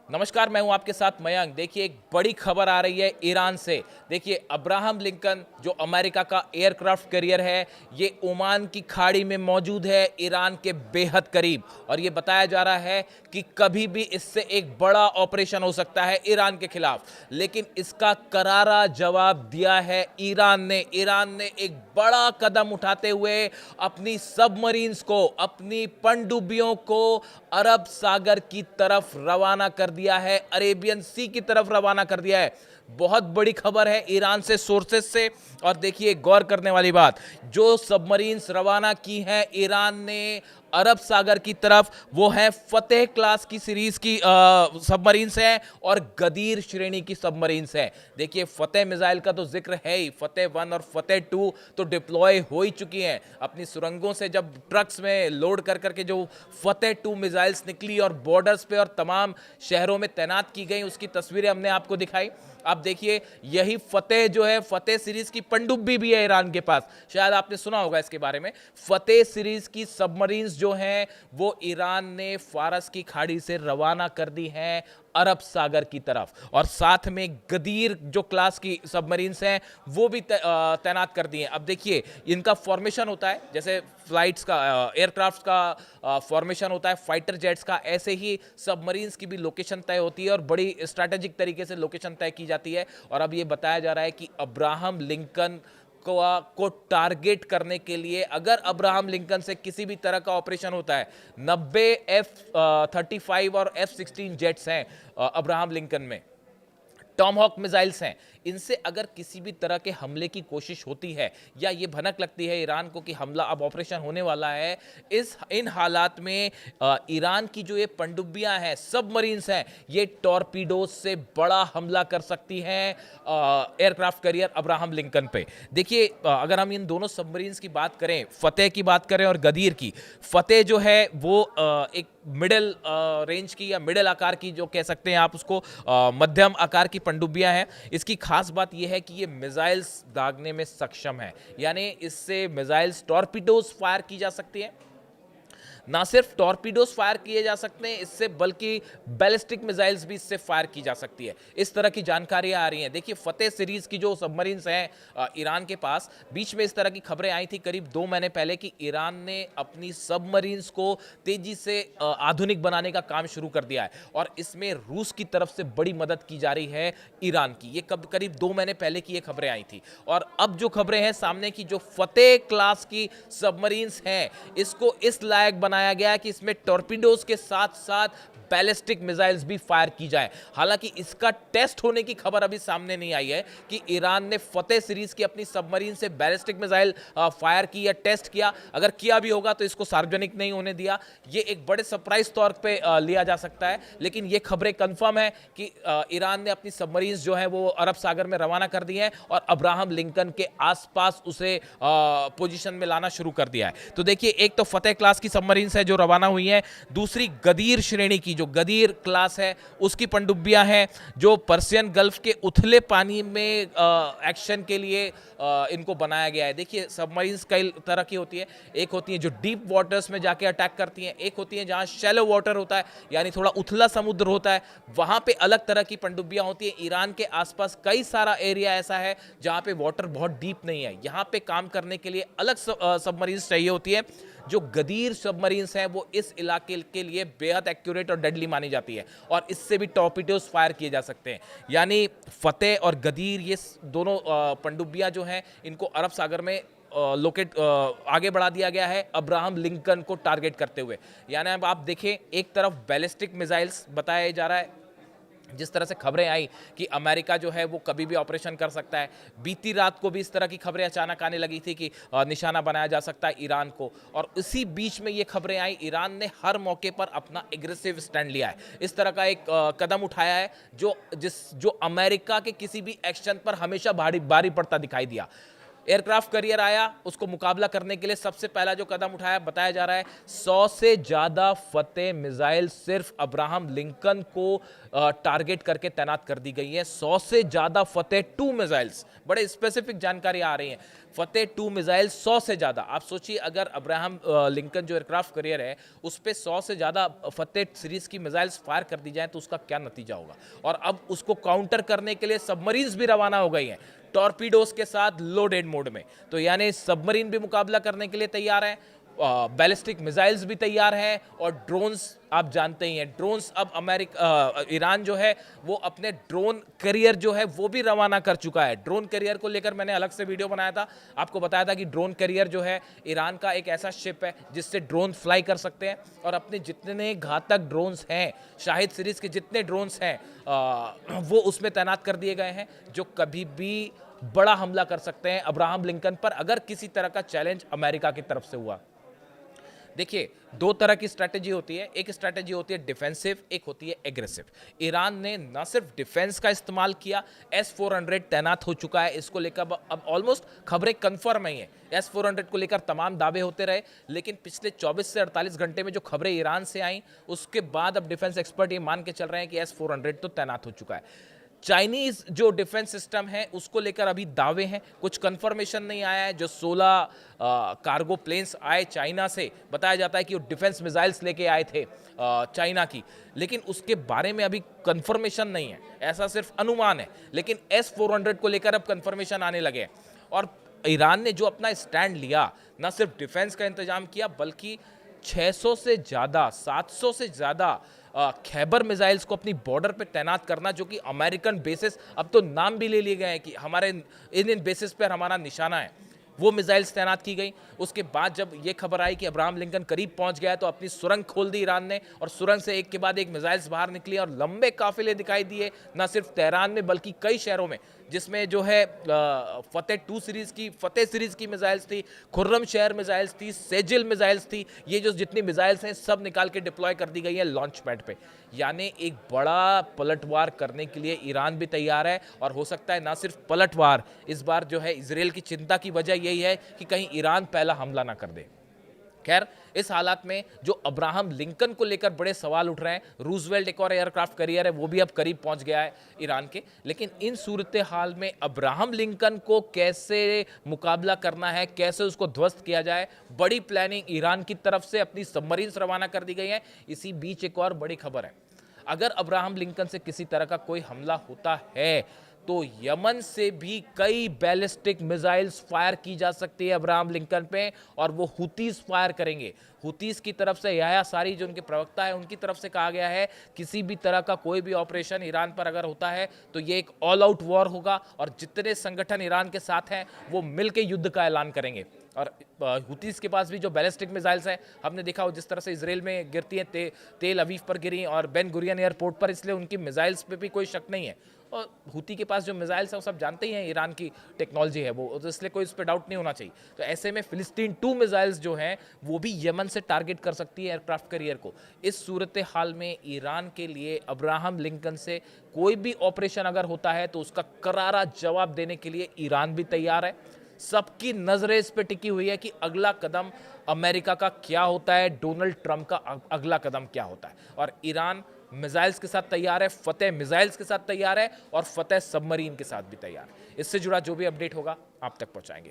नमस्कार, मैं हूं आपके साथ मयंक। देखिए, एक बड़ी खबर आ रही है ईरान से। देखिए, अब्राहम लिंकन जो अमेरिका का एयरक्राफ्ट कैरियर है, ये ओमान की खाड़ी में मौजूद है, ईरान के बेहद करीब। और ये बताया जा रहा है कि कभी भी इससे एक बड़ा ऑपरेशन हो सकता है ईरान के खिलाफ। लेकिन इसका करारा जवाब दिया है ईरान ने। ईरान ने एक बड़ा कदम उठाते हुए अपनी सबमरीन्स को, अपनी पनडुब्बियों को अरब सागर की तरफ रवाना कर दिया है, अरेबियन सी की तरफ रवाना कर दिया है। बहुत बड़ी खबर है ईरान से, सोर्सेस से। और देखिए, गौर करने वाली बात, जो सबमरीन्स रवाना की हैं ईरान ने अरब सागर की तरफ, वो है फतेह क्लास की सीरीज की सबमरीन्स हैं और गदीर श्रेणी की सबमरीन्स हैं। देखिए, फतेह मिसाइल का तो जिक्र है ही, फतेह 1 और फतेह 2 तो डिप्लॉय हो ही चुकी हैं। अपनी सुरंगों से जब ट्रक्स में लोड कर करके जो फतेह 2 मिसाइल्स निकली और बॉर्डर्स पे और तमाम शहरों में तैनात की गई, उसकी तस्वीरें हमने आपको दिखाई। आप देखिए, यही फतेह जो है, फतेह सीरीज की पनडुब्बी भी है ईरान के पास। शायद आपने सुना होगा इसके बारे में। फतेह सीरीज की सबमरीन्स जो हैं, वो ईरान ने फारस की खाड़ी से रवाना कर दी हैं अरब सागर की तरफ। और साथ में गदीर जो क्लास की सबमरीन्स हैं, वो भी तैनात कर दी हैं। अब देखिए, इनका फॉर्मेशन होता है जैसे फ्लाइट्स का, एयरक्राफ्ट का फॉर्मेशन होता है, फाइटर जेट्स का, ऐसे ही सबमरीन्स की भी लोकेशन तय होती है और बड़ी स्ट्रैटेजिक तरीके से लोकेशन तय की जाती है। और अब ये बताया जा रहा है कि अब्राहम लिंकन को टारगेट करने के लिए, अगर अब्राहम लिंकन से किसी भी तरह का ऑपरेशन होता है, 90 F-35 और F-16 जेट्स हैं अब्राहम लिंकन में, टॉमहॉक मिसाइल्स हैं। इनसे अगर किसी भी तरह के हमले की कोशिश होती है या ये भनक लगती है ईरान को कि हमला, अब ऑपरेशन होने वाला है, इन हालात में ईरान की जो ये पनडुब्बियां हैं, सबमरीन्स हैं, ये टॉर्पीडोज से बड़ा हमला कर सकती हैं एयरक्राफ्ट कैरियर अब्राहम लिंकन पे। देखिए, अगर हम इन दोनों सबमरीन्स की बात करें, फतेह की बात करें और गदीर की, फतेह जो है वो एक मिडिल रेंज की या मिडिल आकार की, जो कह सकते हैं आप उसको, मध्यम आकार की पनडुब्बियां हैं। इसकी खास बात यह है कि ये मिसाइल्स दागने में सक्षम है, यानी इससे मिसाइल्स, टॉर्पीडोज फायर की जा सकती है। ना सिर्फ टॉर्पीडोज फायर किए जा सकते हैं इससे, बल्कि बैलिस्टिक मिसाइल्स भी इससे फायर की जा सकती है। इस तरह की जानकारियां आ रही हैं। देखिए, फतेह सीरीज की जो सबमरीन्स हैं ईरान के पास, बीच में इस तरह की खबरें आई थी करीब 2 महीने पहले कि ईरान ने अपनी सबमरीन्स को तेजी से आधुनिक बनाने का काम शुरू कर दिया है और इसमें रूस की तरफ से बड़ी मदद की जा रही है ईरान की। ये करीब 2 महीने पहले की ये खबरें आई थी। और अब जो खबरें हैं सामने की, जो फतेह क्लास की सबमरीन्स हैं, इसको इस लायक बनाया गया कि इसमें टॉर्पीडोज के साथ साथ बैलिस्टिक मिसाइल्स भी फायर की जाए। हालांकि इसका टेस्ट होने की खबर अभी सामने नहीं आई है कि ईरान ने फतेह सीरीज की अपनी सबमरीन से बैलिस्टिक मिसाइल फायर की या टेस्ट किया। अगर किया भी होगा तो इसको सार्वजनिक नहीं होने दिया। ये एक बड़े सरप्राइज तौर पे लिया जा सकता है। लेकिन ये खबरें कंफर्म है कि ईरान ने अपनी सबमरीन जो है वो अरब सागर में रवाना कर दी है और अब्राहम लिंकन के आसपास उसे पोजीशन में लाना शुरू कर दिया है। तो देखिए, एक तो फतेह क्लास की सबमरीन है जो रवाना हुई है, दूसरी गदीर श्रेणी की, जो गदीर क्लास है, उसकी पनडुब्बियां हैं जो पर्शियन गल्फ के उथले पानी में एक्शन के लिए इनको बनाया गया है। देखिए, सबमरीन्स कई तरह की होती है। एक होती है जो डीप वाटर्स में जाके अटैक करती हैं, एक होती है जहां शैलो वाटर होता है, यानी थोड़ा उथला समुद्र होता है, वहां पे अलग तरह की पनडुब्बियां होती हैं। ईरान के आसपास कई सारा एरिया ऐसा है जहां पे वाटर बहुत डीप नहीं है, यहां पे काम करने के लिए अलग सबमरीन्स चाहिए होती है। जो गदीर सबमरीन्स हैं वो इस इलाके के लिए बेहद एक्यूरेट और डेडली मानी जाती है और इससे भी टॉर्पीडोज फायर किए जा सकते हैं। यानी फतेह और गदीर, ये दोनों पनडुब्बियां जो हैं, इनको अरब सागर में आगे बढ़ा दिया गया है अब्राहम लिंकन को टारगेट करते हुए। यानी अब आप देखें, एक तरफ बैलिस्टिक मिसाइल्स बताया जा रहा है, जिस तरह से खबरें आई कि अमेरिका जो है वो कभी भी ऑपरेशन कर सकता है। बीती रात को भी इस तरह की खबरें अचानक आने लगी थी कि निशाना बनाया जा सकता है ईरान को, और इसी बीच में ये खबरें आई, ईरान ने हर मौके पर अपना एग्रेसिव स्टैंड लिया है। इस तरह का एक कदम उठाया है जो अमेरिका के किसी भी एक्शन पर हमेशा भारी पड़ता दिखाई दिया। एयरक्राफ्ट कैरियर आया, उसको मुकाबला करने के लिए सबसे पहला जो कदम उठाया, बताया जा रहा है 100 से ज़्यादा फतेह मिसाइल सिर्फ अब्राहम लिंकन को टारगेट करके तैनात कर दी गई है। 100 से ज़्यादा फतेह 2 मिसाइल्स, बड़े स्पेसिफिक जानकारी आ रही हैं। फतेह 2 मिसाइल 100 से ज़्यादा। आप सोचिए अगर अब्राहम लिंकन जो एयरक्राफ्ट कैरियर है उस पे 100 से ज़्यादा फतेह सीरीज की मिसाइल्स फायर कर दी जाए तो उसका क्या नतीजा होगा। और अब उसको काउंटर करने के लिए सबमरीन्स भी रवाना हो गई हैं टॉर्पीडोज के साथ लोडेड मोड में। तो यानी सबमरीन भी मुकाबला करने के लिए तैयार हैं, बैलिस्टिक मिसाइल्स भी तैयार हैं, और ड्रोन्स आप जानते ही हैं। ड्रोन्स अब ईरान जो है वो अपने ड्रोन करियर जो है वो भी रवाना कर चुका है। ड्रोन करियर को लेकर मैंने अलग से वीडियो बनाया था, आपको बताया था कि ड्रोन करियर जो है ईरान का एक ऐसा शिप है जिससे ड्रोन फ्लाई कर सकते हैं। और अपने जितने घातक ड्रोन्स हैं, शाहिद सीरीज के जितने ड्रोन्स हैं वो उसमें तैनात कर दिए गए हैं, जो कभी भी बड़ा हमला कर सकते हैं अब्राहम लिंकन पर अगर किसी तरह का चैलेंज अमेरिका की तरफ से हुआ। देखिए, दो तरह की स्ट्रैटेजी होती है, एक स्ट्रैटेजी होती है डिफेंसिव, एक होती है एग्रेसिव। ईरान ने न सिर्फ डिफेंस का इस्तेमाल किया, S-400 तैनात हो चुका है। इसको लेकर अब ऑलमोस्ट खबरें कंफर्म ही हैं। S-400 को लेकर तमाम दावे होते रहे, लेकिन पिछले 24 से 48 घंटे में जो खबरें ईरान से आई उसके बाद अब डिफेंस एक्सपर्ट ये मान के चल रहे हैं कि S-400 तो तैनात हो चुका है। चाइनीज जो डिफेंस सिस्टम है उसको लेकर अभी दावे हैं, कुछ कंफर्मेशन नहीं आया है। जो 16 कार्गो प्लेन्स आए चाइना से, बताया जाता है कि वो डिफेंस मिसाइल्स लेके आए थे चाइना की, लेकिन उसके बारे में अभी कंफर्मेशन नहीं है, ऐसा सिर्फ अनुमान है। लेकिन S-400 को लेकर अब कंफर्मेशन आने लगे हैं। और ईरान ने जो अपना स्टैंड लिया, न सिर्फ डिफेंस का इंतजाम किया बल्कि 600 से ज़्यादा 700 से ज़्यादा खैबर मिसाइल्स को अपनी बॉर्डर पे तैनात करना, जो कि अमेरिकन बेसिस, अब तो नाम भी ले लिए गए हैं कि हमारे इन बेसिस पर हमारा निशाना है, वो मिसाइल्स तैनात की गई। उसके बाद जब ये खबर आई कि अब्राहम लिंकन करीब पहुंच गया है तो अपनी सुरंग खोल दी ईरान ने, और सुरंग से एक के बाद एक मिसाइल्स बाहर निकली और लंबे काफिले दिखाई दिए, ना सिर्फ तेहरान में बल्कि कई शहरों में, जिसमें जो है फतेह सीरीज की मिसाइल्स थी, खुर्रम शहर मिसाइल्स थी, सेजिल मिसाइल्स थी। ये जो जितनी मिसाइल्स हैं सब निकाल के डिप्लॉय कर दी गई है लॉन्च पैड पे। यानी एक बड़ा पलटवार करने के लिए ईरान भी तैयार है, और हो सकता है ना सिर्फ पलटवार, इस बार जो है इजराइल की चिंता की वजह यही है कि कहीं ईरान पहला हमला ना कर दे। खैर, इस हालात में जो अब्राहम लिंकन को लेकर बड़े सवाल उठ रहे हैं, रूजवेल्ट एक और एयरक्राफ्ट कैरियर है, वो भी अब करीब पहुंच गया है ईरान के। लेकिन इन सूरत हाल में अब्राहम लिंकन को कैसे मुकाबला करना है, कैसे उसको ध्वस्त किया जाए, बड़ी प्लानिंग ईरान की तरफ से, अपनी सबमरीन्स रवाना कर दी गई है। इसी बीच एक और बड़ी खबर है, अगर अब्राहम लिंकन से किसी तरह का कोई हमला होता है तो यमन से भी कई बैलिस्टिक मिसाइल्स फायर की जा सकती है अब्राहम लिंकन पे, और वो हुतीस फायर करेंगे। हुतीस की तरफ से याह्या सारी जो उनके प्रवक्ता है उनकी तरफ से कहा गया है किसी भी तरह का कोई भी ऑपरेशन ईरान पर अगर होता है तो ये एक ऑल आउट वॉर होगा, और जितने संगठन ईरान के साथ हैं वो मिलकर युद्ध का ऐलान करेंगे। और हुतीस के पास भी जो बैलिस्टिक मिसाइल्स हैं, हमने देखा हो जिस तरह से इसराइल में गिरती हैं, तेल अवीव पर गिरी और बेन गुरियन एयरपोर्ट पर, इसलिए उनकी मिसाइल्स पे भी कोई शक नहीं है। और हुती के पास जो मिसाइल्स हैं वो सब जानते ही हैं ईरान की टेक्नोलॉजी है वो, तो इसलिए कोई इस पर डाउट नहीं होना चाहिए। तो ऐसे में फिलिस्तीन 2 मिसाइल्स जो हैं वो भी यमन से टारगेट कर सकती है एयरक्राफ्ट कैरियर को। इस सूरत हाल में ईरान के लिए अब्राहम लिंकन से कोई भी ऑपरेशन अगर होता है तो उसका करारा जवाब देने के लिए ईरान भी तैयार है। सबकी नजरें इस पे टिकी हुई है कि अगला कदम अमेरिका का क्या होता है, डोनाल्ड ट्रंप का अगला कदम क्या होता है। और ईरान मिसाइल्स के साथ तैयार है, फतेह मिसाइल्स के साथ तैयार है, और फतेह सबमरीन के साथ भी तैयार है। इससे जुड़ा जो भी अपडेट होगा आप तक पहुंचाएंगे।